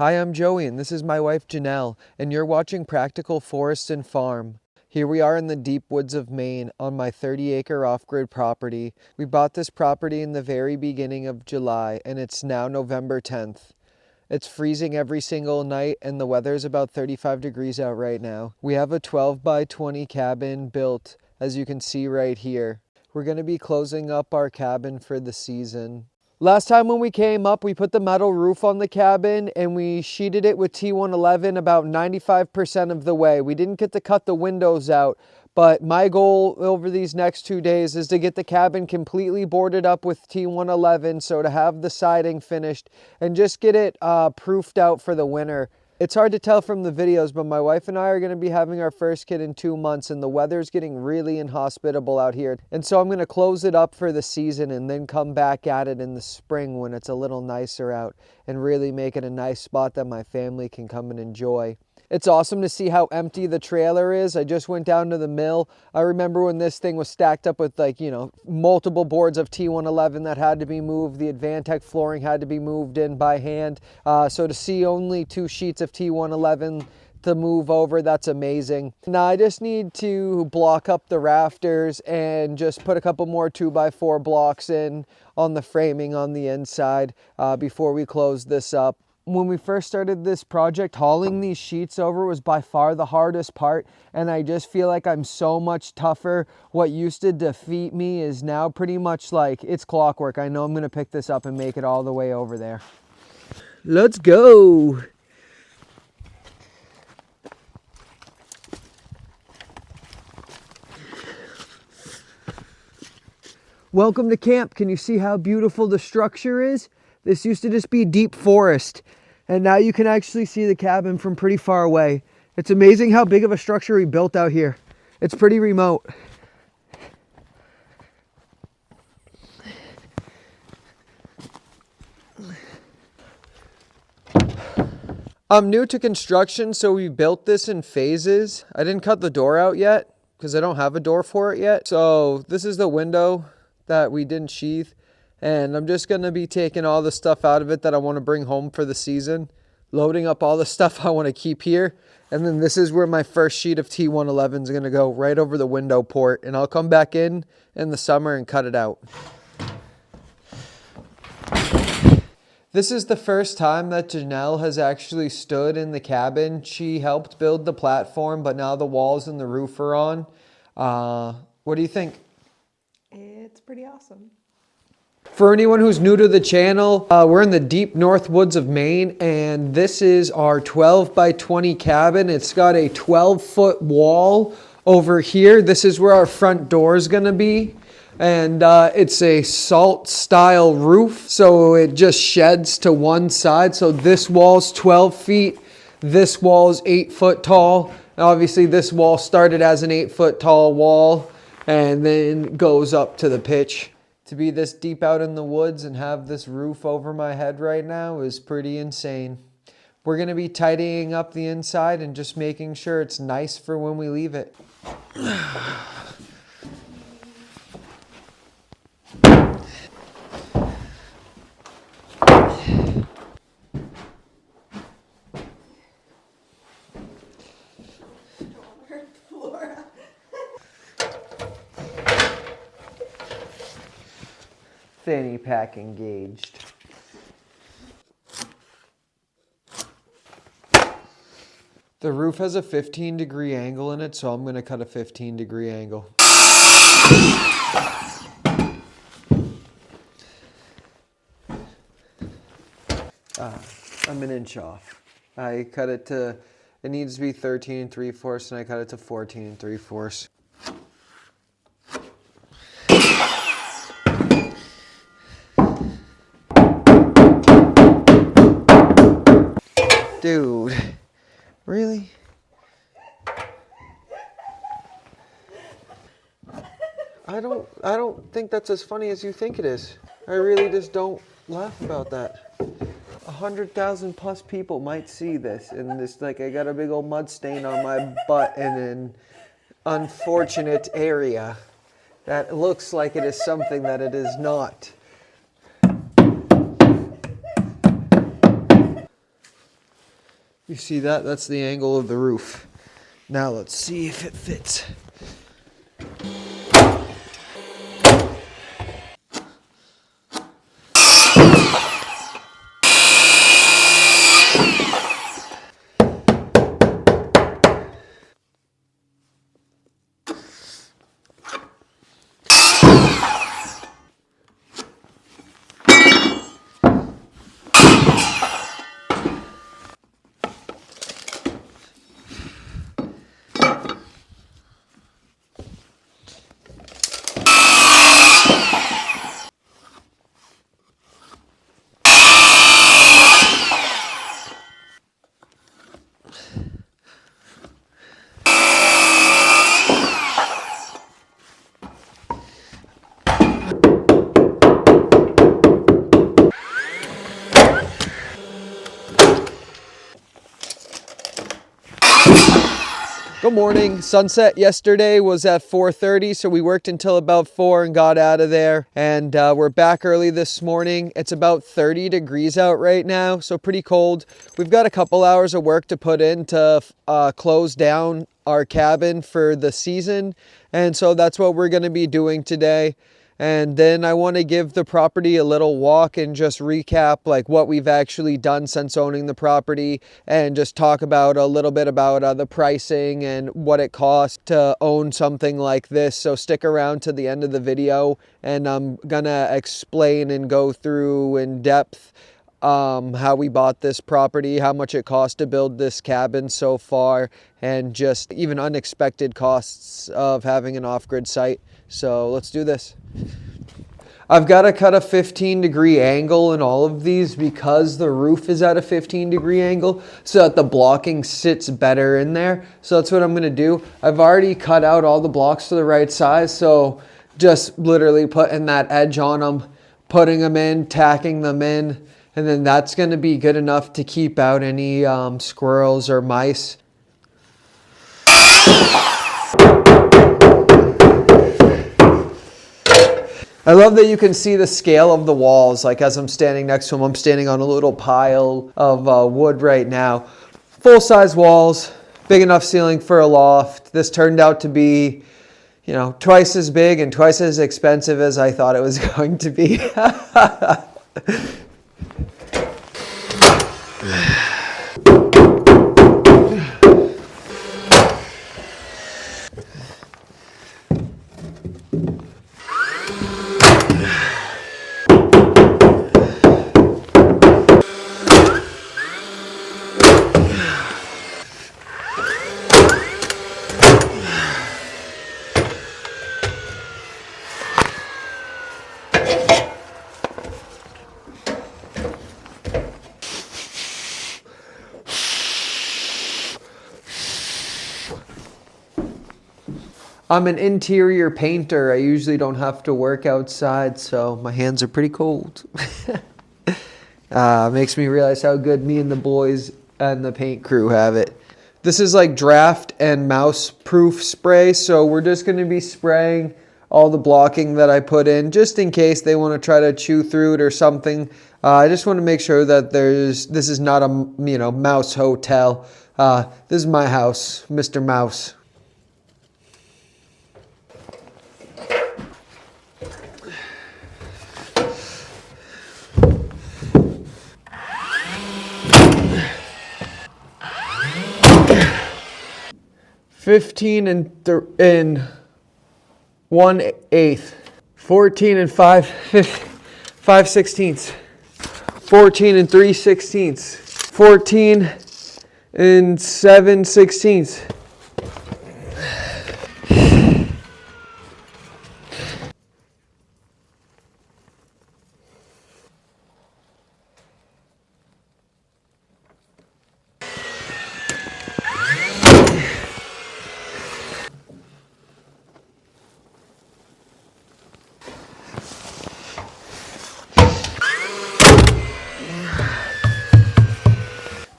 Hi, I'm Joey, and this is my wife Janelle, and you're watching Practical Forest and Farm. Here we are in the deep woods of Maine on my 30-acre off-grid property. We bought this property in the very beginning of July, and it's now November 10th. It's freezing every single night, and the weather's about 35 degrees out right now. We have a 12 by 20 cabin built, as you can see right here. We're going to be closing up our cabin for the season. Last time when we came up, we put the metal roof on the cabin and we sheeted it with T111 about 95% of the way. We didn't get to cut the windows out, but my goal over these next 2 days is to get the cabin completely boarded up with T111, so to have the siding finished and just get it proofed out for the winter. It's hard to tell from the videos, but my wife and I are going to be having our first kid in 2 months, and the weather's getting really inhospitable out here. And so I'm going to close it up for the season and then come back at it in the spring when it's a little nicer out and really make it a nice spot that my family can come and enjoy. It's awesome to see how empty the trailer is. I just went down to the mill. I remember when this thing was stacked up with multiple boards of T111 that had to be moved. The Advantech flooring had to be moved in by hand. So to see only 2 sheets of T111 to move over, that's amazing. Now I just need to block up the rafters and just put a couple more 2x4 blocks in on the framing on the inside before we close this up. When we first started this project, hauling these sheets over was by far the hardest part, and I just feel like I'm so much tougher. What used to defeat me is now pretty much like it's clockwork. I know I'm going to pick this up and make it all the way over there. Let's go! Welcome to camp. Can you see how beautiful the structure is? This used to just be deep forest, and now you can actually see the cabin from pretty far away. It's amazing how big of a structure we built out here. It's pretty remote. I'm new to construction, so we built this in phases. I didn't cut the door out yet because I don't have a door for it yet. So this is the window that we didn't sheathe. And I'm just going to be taking all the stuff out of it that I want to bring home for the season, loading up all the stuff I want to keep here. And then this is where my first sheet of T111 is going to go, right over the window port. And I'll come back in the summer and cut it out. This is the first time that Janelle has actually stood in the cabin. She helped build the platform, but now the walls and the roof are on. What do you think? It's pretty awesome. For anyone who's new to the channel, we're in the deep north woods of Maine, and this is our 12 by 20 cabin. It's got a 12-foot wall over here. This is where our front door is going to be. And it's a salt style roof, so it just sheds to one side. So this wall's 12 feet, this wall's 8 foot tall. Obviously this wall started as an 8 foot tall wall and then goes up to the pitch. To be this deep out in the woods and have this roof over my head right now is pretty insane. We're going to be tidying up the inside and just making sure it's nice for when we leave it. Fanny pack engaged. The roof has a 15-degree angle in it, so I'm going to cut a 15-degree angle. I'm an inch off. I cut it to, it needs to be 13 3/4, and I cut it to 14 3/4. Dude, really? I don't think that's as funny as you think it is. I really just don't laugh about that. 100,000 plus people might see this, and this, like, I got a big old mud stain on my butt in an unfortunate area that looks like it is something that it is not. You see that? That's the angle of the roof. Now let's see if it fits. Good morning. Sunset yesterday was at 4:30, so we worked until about 4 and got out of there. And we're back early this morning. It's about 30 degrees out right now, so pretty cold. We've got a couple hours of work to put in to close down our cabin for the season. And so that's what we're going to be doing today. And then I want to give the property a little walk and just recap like what we've actually done since owning the property, and just talk about a little bit about the pricing and what it costs to own something like this. So stick around to the end of the video, and I'm gonna explain and go through in depth how we bought this property, how much it cost to build this cabin so far, and just even unexpected costs of having an off-grid site. So let's do this. I've got to cut a 15-degree angle in all of these because the roof is at a 15-degree angle, so that the blocking sits better in there. So that's what I'm going to do. I've already cut out all the blocks to the right size, so just literally putting that edge on them, putting them in, tacking them in, and then that's going to be good enough to keep out any squirrels or mice. I love that you can see the scale of the walls. Like as I'm standing next to them, I'm standing on a little pile of wood right now. Full-size walls, big enough ceiling for a loft. This turned out to be, you know, twice as big and twice as expensive as I thought it was going to be. 'I'm an interior painter. I usually don't have to work outside, so my hands are pretty cold. Makes me realize how good me and the boys and the paint crew have it. This is like draft and mouse proof spray, so we're just going to be spraying all the blocking that I put in just in case they want to try to chew through it or something. I just want to make sure that this is not a mouse hotel. This is my house, Mr. Mouse. $15 and 1/8, 14 and 5/16, 14 and 3/16, 14 and 7/16.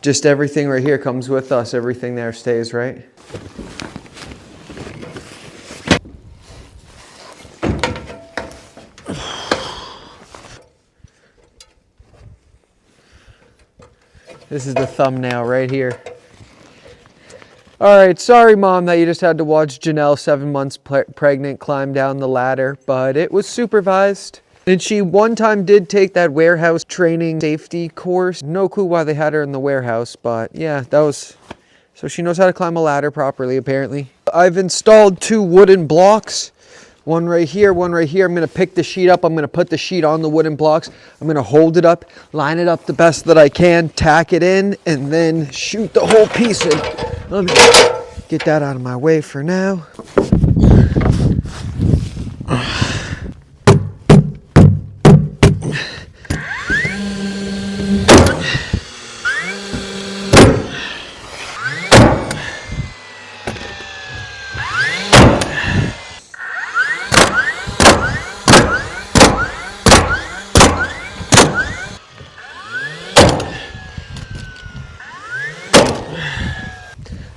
Just everything right here comes with us. Everything there stays, right? This is the thumbnail right here. All right, sorry, Mom, that you just had to watch Janelle, 7 months pregnant, climb down the ladder, but it was supervised. And she one time did take that warehouse training safety course. No clue why they had her in the warehouse, but yeah, that was... So she knows how to climb a ladder properly, apparently. I've installed 2 wooden blocks. One right here, one right here. I'm going to pick the sheet up. I'm going to put the sheet on the wooden blocks. I'm going to hold it up, line it up the best that I can, tack it in, and then shoot the whole piece in. Let me get that out of my way for now.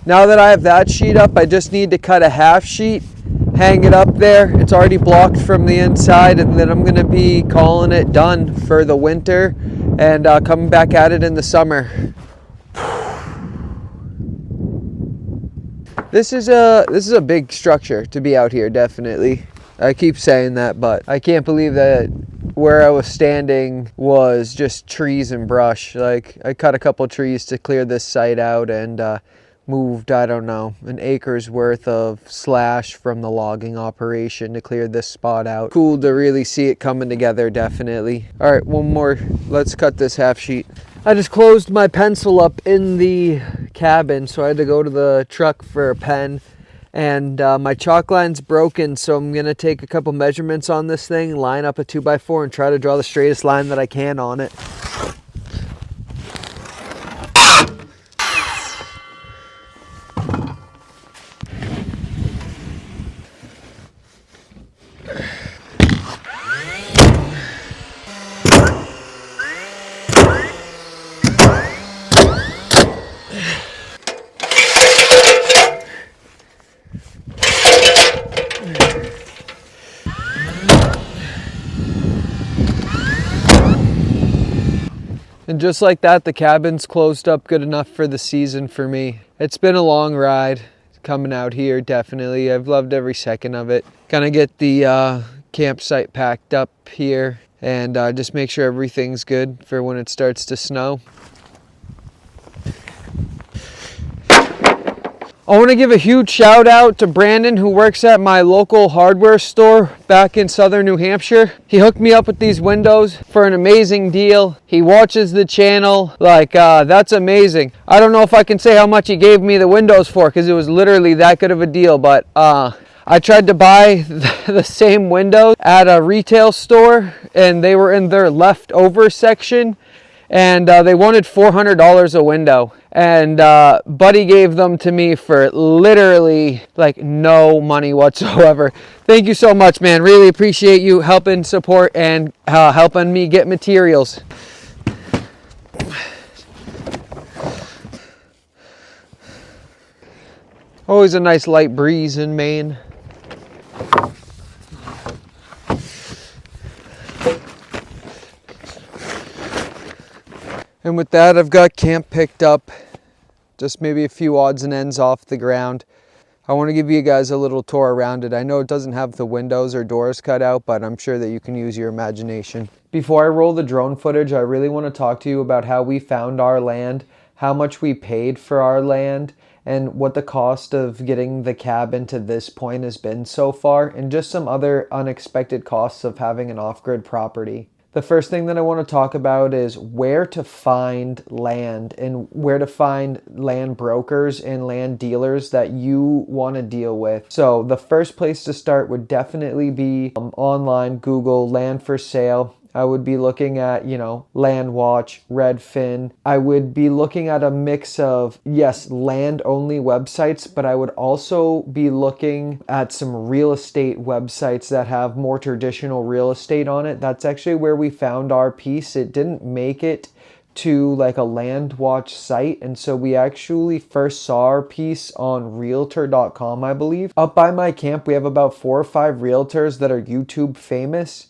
Now that I have that sheet up, I just need to cut a half sheet, hang it up there. It's already blocked from the inside, and then I'm going to be calling it done for the winter and coming back at it in the summer. This is a big structure to be out here, definitely. I keep saying that, but I can't believe that where I was standing was just trees and brush. Like, I cut a couple trees to clear this site out and moved, I don't know, an acre's worth of slash from the logging operation to clear this spot out. Cool to really see it coming together, definitely. All right, one more. Let's cut this half sheet. I just closed my pencil up in the cabin, so I had to go to the truck for a pen. And my chalk line's broken, so I'm going to take a couple measurements on this thing, line up a 2x4, and try to draw the straightest line that I can on it. And just like that, the cabin's closed up good enough for the season for me. It's been a long ride coming out here, definitely. I've loved every second of it. Gonna get the campsite packed up here and just make sure everything's good for when it starts to snow. I want to give a huge shout out to Brandon, who works at my local hardware store back in southern New Hampshire. He hooked me up with these windows for an amazing deal. He watches the channel. Like, that's amazing. I don't know if I can say how much he gave me the windows for, because it was literally that good of a deal, but I tried to buy the same windows at a retail store, and they were in their leftover section, and they wanted $400 a window. And Buddy gave them to me for literally like no money whatsoever. Thank you so much, man. Really appreciate you helping support and helping me get materials. Always a nice light breeze in Maine. And with that, I've got camp picked up, just maybe a few odds and ends off the ground. I want to give you guys a little tour around it. I know it doesn't have the windows or doors cut out, but I'm sure that you can use your imagination. Before I roll the drone footage, I really want to talk to you about how we found our land, how much we paid for our land, and what the cost of getting the cabin to this point has been so far, and just some other unexpected costs of having an off-grid property. The first thing that I want to talk about is where to find land and where to find land brokers and land dealers that you want to deal with. So the first place to start would definitely be online, Google, land for sale. I would be looking at, LandWatch, Redfin. I would be looking at a mix of, yes, land-only websites, but I would also be looking at some real estate websites that have more traditional real estate on it. That's actually where we found our piece. It didn't make it to like a LandWatch site, and so we actually first saw our piece on realtor.com, I believe. Up by my camp, we have about 4 or 5 realtors that are YouTube famous.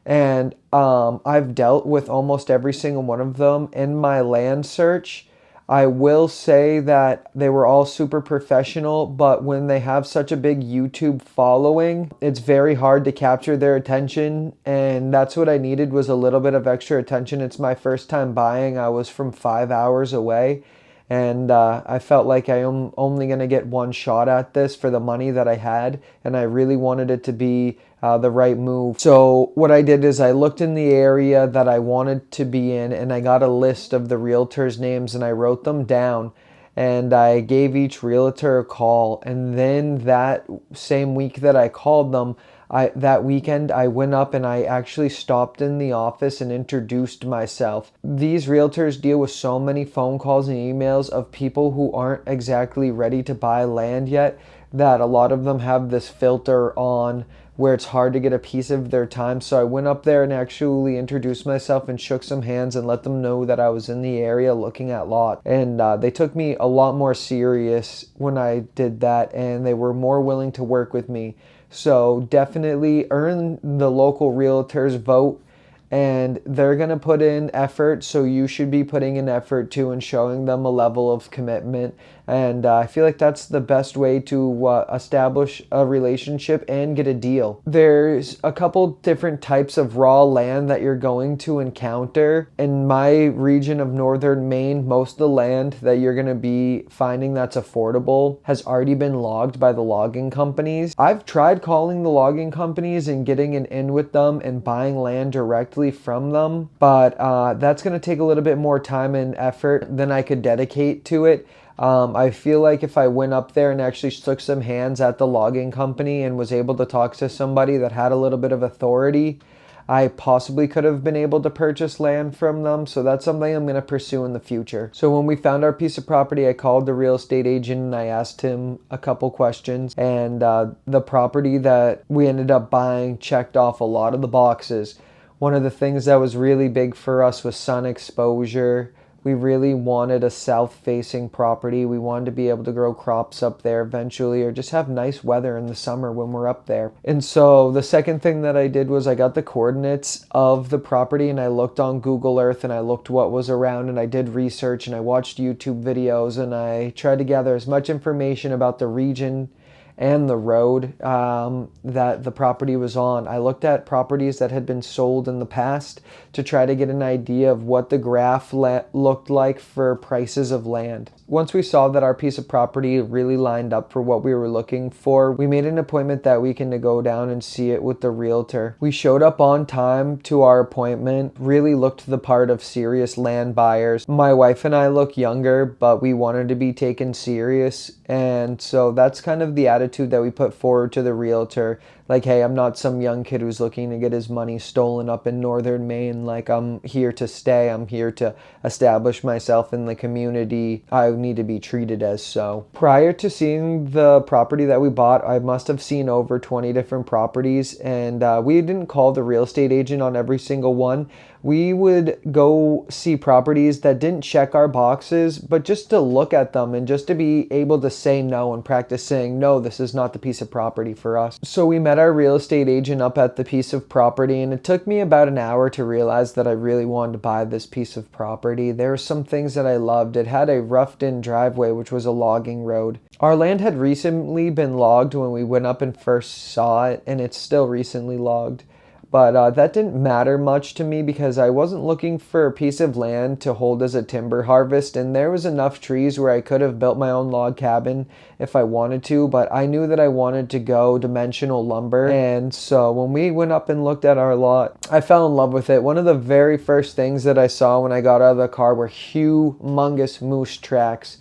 And I've dealt with almost every single one of them in my land search. I will say that they were all super professional, but when they have such a big YouTube following, it's very hard to capture their attention, and that's what I needed, was a little bit of extra attention. It's my first time buying. I was from 5 hours away, and I felt like I'm only going to get one shot at this for the money that I had, and I really wanted it to be the right move. So what I did is I looked in the area that I wanted to be in, and I got a list of the realtors' names, and I wrote them down, and I gave each realtor a call. And then that same week that I called them, that weekend I went up and I actually stopped in the office and introduced myself. These realtors deal with so many phone calls and emails of people who aren't exactly ready to buy land yet, that a lot of them have this filter on where it's hard to get a piece of their time. So I went up there and actually introduced myself and shook some hands and let them know that I was in the area looking at lot. And they took me a lot more serious when I did that, and they were more willing to work with me. So definitely earn the local realtors' vote, and they're going to put in effort, so you should be putting in effort too and showing them a level of commitment. And I feel like that's the best way to establish a relationship and get a deal. There's a couple different types of raw land that you're going to encounter. In my region of northern Maine, most of the land that you're going to be finding that's affordable has already been logged by the logging companies. I've tried calling the logging companies and getting an in with them and buying land directly from them, but that's going to take a little bit more time and effort than I could dedicate to it. I feel like if I went up there and actually shook some hands at the logging company and was able to talk to somebody that had a little bit of authority, I possibly could have been able to purchase land from them. So that's something I'm going to pursue in the future. So when we found our piece of property, I called the real estate agent and I asked him a couple questions. And the property that we ended up buying checked off a lot of the boxes. One of the things that was really big for us was sun exposure. We really wanted a south-facing property. We wanted to be able to grow crops up there eventually, or just have nice weather in the summer when we're up there. And so the second thing that I did was I got the coordinates of the property and I looked on Google Earth and I looked what was around, and I did research and I watched YouTube videos and I tried to gather as much information about the region and the road that the property was on. I looked at properties that had been sold in the past to try to get an idea of what the graph looked like for prices of land. Once we saw that our piece of property really lined up for what we were looking for, we made an appointment that weekend to go down and see it with the realtor. We showed up on time to our appointment, really looked the part of serious land buyers. My wife and I look younger, but we wanted to be taken serious, and so that's kind of the attitude that we put forward to the realtor. Like, hey, I'm not some young kid who's looking to get his money stolen up in northern Maine. Like, I'm here to stay. I'm here to establish myself in the community. I need to be treated as so. Prior to seeing the property that we bought, I must have seen over 20 different properties, and we didn't call the real estate agent on every single one. We would go see properties that didn't check our boxes, but just to look at them and just to be able to say no and practice saying, no, this is not the piece of property for us. So we met our real estate agent up at the piece of property, and it took me about an hour to realize that I really wanted to buy this piece of property. There were some things that I loved. It had a roughed-in driveway, which was a logging road. Our land had recently been logged when we went up and first saw it, and it's still recently logged. But that didn't matter much to me because I wasn't looking for a piece of land to hold as a timber harvest, and there was enough trees where I could have built my own log cabin if I wanted to, but I knew that I wanted to go dimensional lumber. And so when we went up and looked at our lot, I fell in love with it. One of the very first things that I saw when I got out of the car were humongous moose tracks.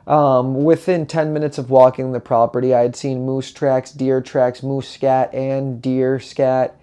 Within 10 minutes of walking the property, I had seen moose tracks, deer tracks, moose scat, and deer scat.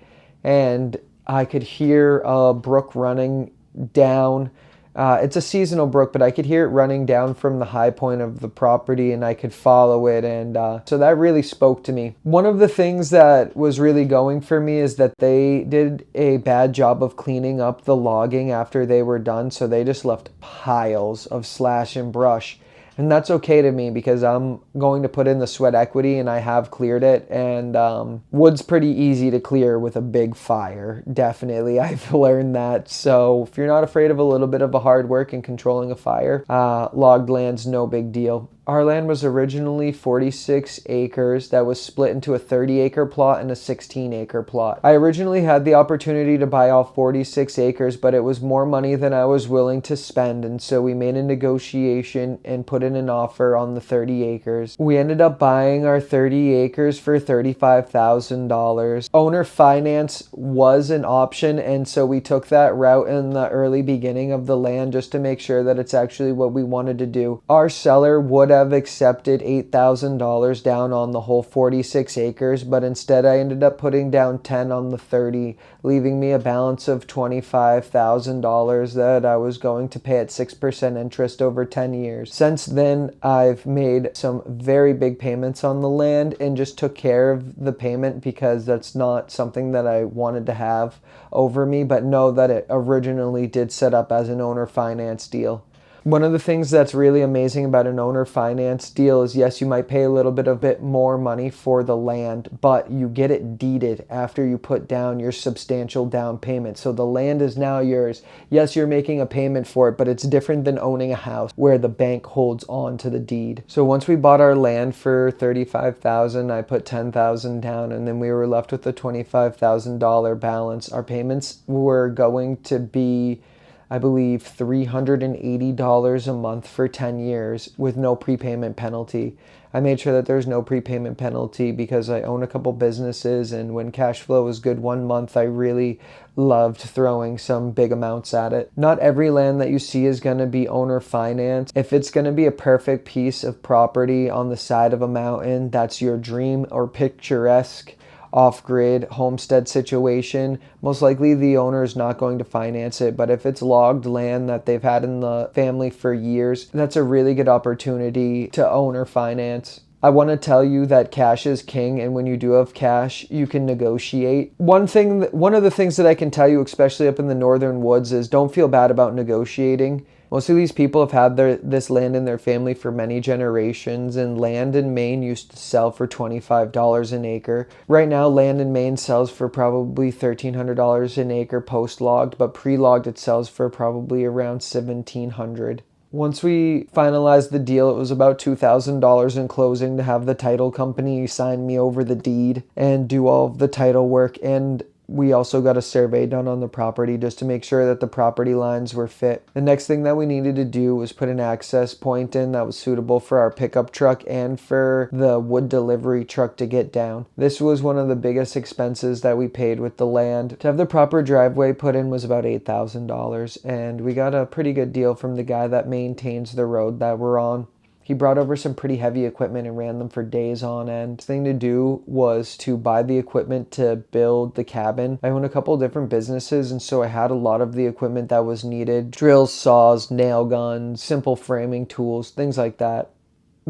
And I could hear a brook running down. It's a seasonal brook, but I could hear it running down from the high point of the property, and I could follow it, and so that really spoke to me. One of the things that was really going for me is that they did a bad job of cleaning up the logging after they were done, so they just left piles of slash and brush. And that's okay to me because I'm going to put in the sweat equity and I have cleared it. And wood's pretty easy to clear with a big fire. Definitely, I've learned that. So if you're not afraid of a little bit of a hard work in controlling a fire, logged land's no big deal. Our land was originally 46 acres that was split into a 30-acre plot and a 16-acre plot. I originally had the opportunity to buy all 46 acres, but it was more money than I was willing to spend, and so we made a negotiation and put in an offer on the 30 acres. We ended up buying our 30 acres for $35,000. Owner finance was an option, and so we took that route in the early beginning of the land just to make sure that it's actually what we wanted to do. Our seller would have accepted $8,000 down on the whole 46 acres, but instead I ended up putting down 10 on the 30, leaving me a balance of $25,000 that I was going to pay at 6% interest over 10 years. Since then, I've made some very big payments on the land and just took care of the payment because that's not something that I wanted to have over me, but know that it originally did set up as an owner finance deal. One of the things that's really amazing about an owner finance deal is, yes, you might pay a little bit more money for the land, but you get it deeded after you put down your substantial down payment. So the land is now yours. Yes, you're making a payment for it, but it's different than owning a house where the bank holds on to the deed. So once we bought our land for $35,000, I put $10,000 down, and then we were left with a $25,000 balance. Our payments were going to be, I believe, $380 a month for 10 years with no prepayment penalty. I made sure that there's no prepayment penalty because I own a couple businesses, and when cash flow was good one month, I really loved throwing some big amounts at it. Not every land that you see is going to be owner finance. If it's going to be a perfect piece of property on the side of a mountain, that's your dream or picturesque off-grid homestead situation, most likely the owner is not going to finance it. But if it's logged land that they've had in the family for years, that's a really good opportunity to owner finance. I want to tell you that cash is king, and when you do have cash, you can negotiate. One of the things that I can tell you, especially up in the northern woods, is don't feel bad about negotiating. Most of these people have had this land in their family for many generations, and land in Maine used to sell for $25 an acre. Right now, land in Maine sells for probably $1,300 an acre post-logged, but pre-logged it sells for probably around $1,700. Once we finalized the deal, it was about $2,000 in closing to have the title company sign me over the deed and do all of the title work, and we also got a survey done on the property just to make sure that the property lines were fit. The next thing that we needed to do was put an access point in that was suitable for our pickup truck and for the wood delivery truck to get down. This was one of the biggest expenses that we paid with the land. To have the proper driveway put in was about $8,000, and we got a pretty good deal from the guy that maintains the road that we're on. He brought over some pretty heavy equipment and ran them for days on end. The thing to do was to buy the equipment to build the cabin. I own a couple different businesses, and so I had a lot of the equipment that was needed. Drills, saws, nail guns, simple framing tools, things like that.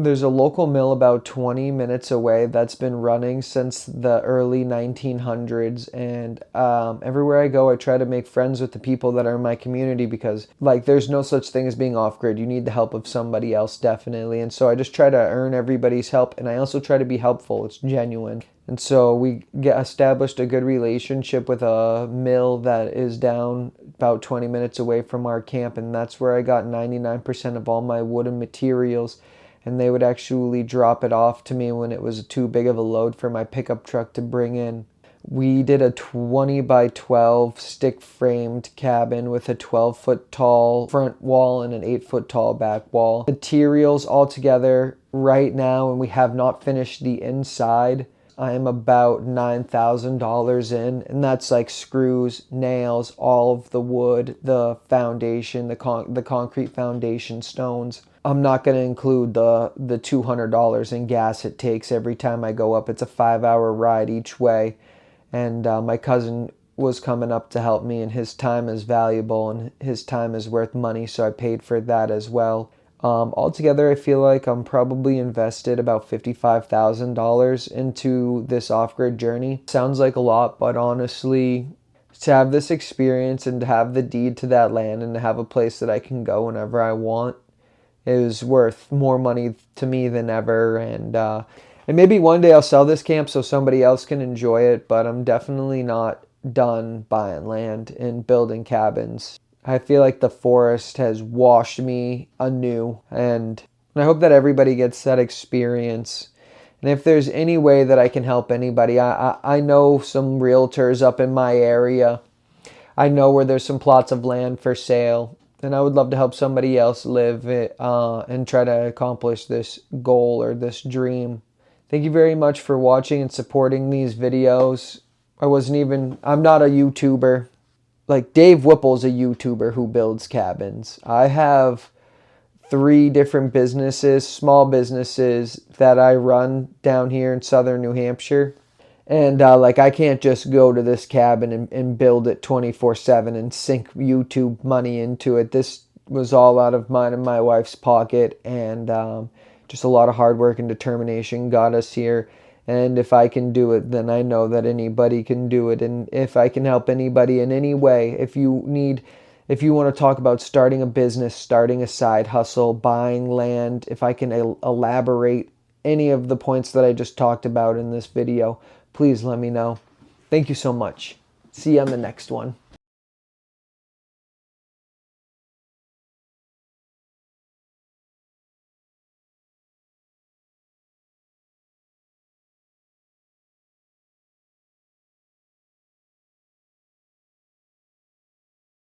There's a local mill about 20 minutes away that's been running since the early 1900s, and everywhere I go I try to make friends with the people that are in my community because there's no such thing as being off-grid. You need the help of somebody else, definitely, and so I just try to earn everybody's help, and I also try to be helpful. It's genuine. And so we established a good relationship with a mill that is down about 20 minutes away from our camp, and that's where I got 99% of all my wooden materials. And they would actually drop it off to me when it was too big of a load for my pickup truck to bring in. We did a 20 by 12 stick framed cabin with a 12-foot tall front wall and an 8-foot tall back wall. Materials altogether right now, and we have not finished the inside, I am about $9,000 in, and that's like screws, nails, all of the wood, the foundation, the concrete foundation stones. I'm not going to include the $200 in gas it takes every time I go up. It's a 5-hour ride each way, and my cousin was coming up to help me, and his time is valuable and his time is worth money, so I paid for that as well. Altogether, I feel like I'm probably invested about $55,000 into this off-grid journey. Sounds like a lot, but honestly, to have this experience and to have the deed to that land and to have a place that I can go whenever I want, is worth more money to me than ever. And maybe one day I'll sell this camp so somebody else can enjoy it, but I'm definitely not done buying land and building cabins. I feel like the forest has washed me anew, and I hope that everybody gets that experience. And if there's any way that I can help anybody, I know some realtors up in my area. I know where there's some plots of land for sale, and I would love to help somebody else live it and try to accomplish this goal or this dream. Thank you very much for watching and supporting these videos. I'm not a YouTuber. Like Dave Whipple's a YouTuber who builds cabins. I have 3 different businesses, small businesses that I run down here in southern New Hampshire. And like I can't just go to this cabin and build it 24/7 and sink YouTube money into it. This was all out of mine and my wife's pocket, and just a lot of hard work and determination got us here. And if I can do it, then I know that anybody can do it. And if I can help anybody in any way, if you want to talk about starting a business, starting a side hustle, buying land, if I can elaborate any of the points that I just talked about in this video, please let me know. Thank you so much. See you on the next one.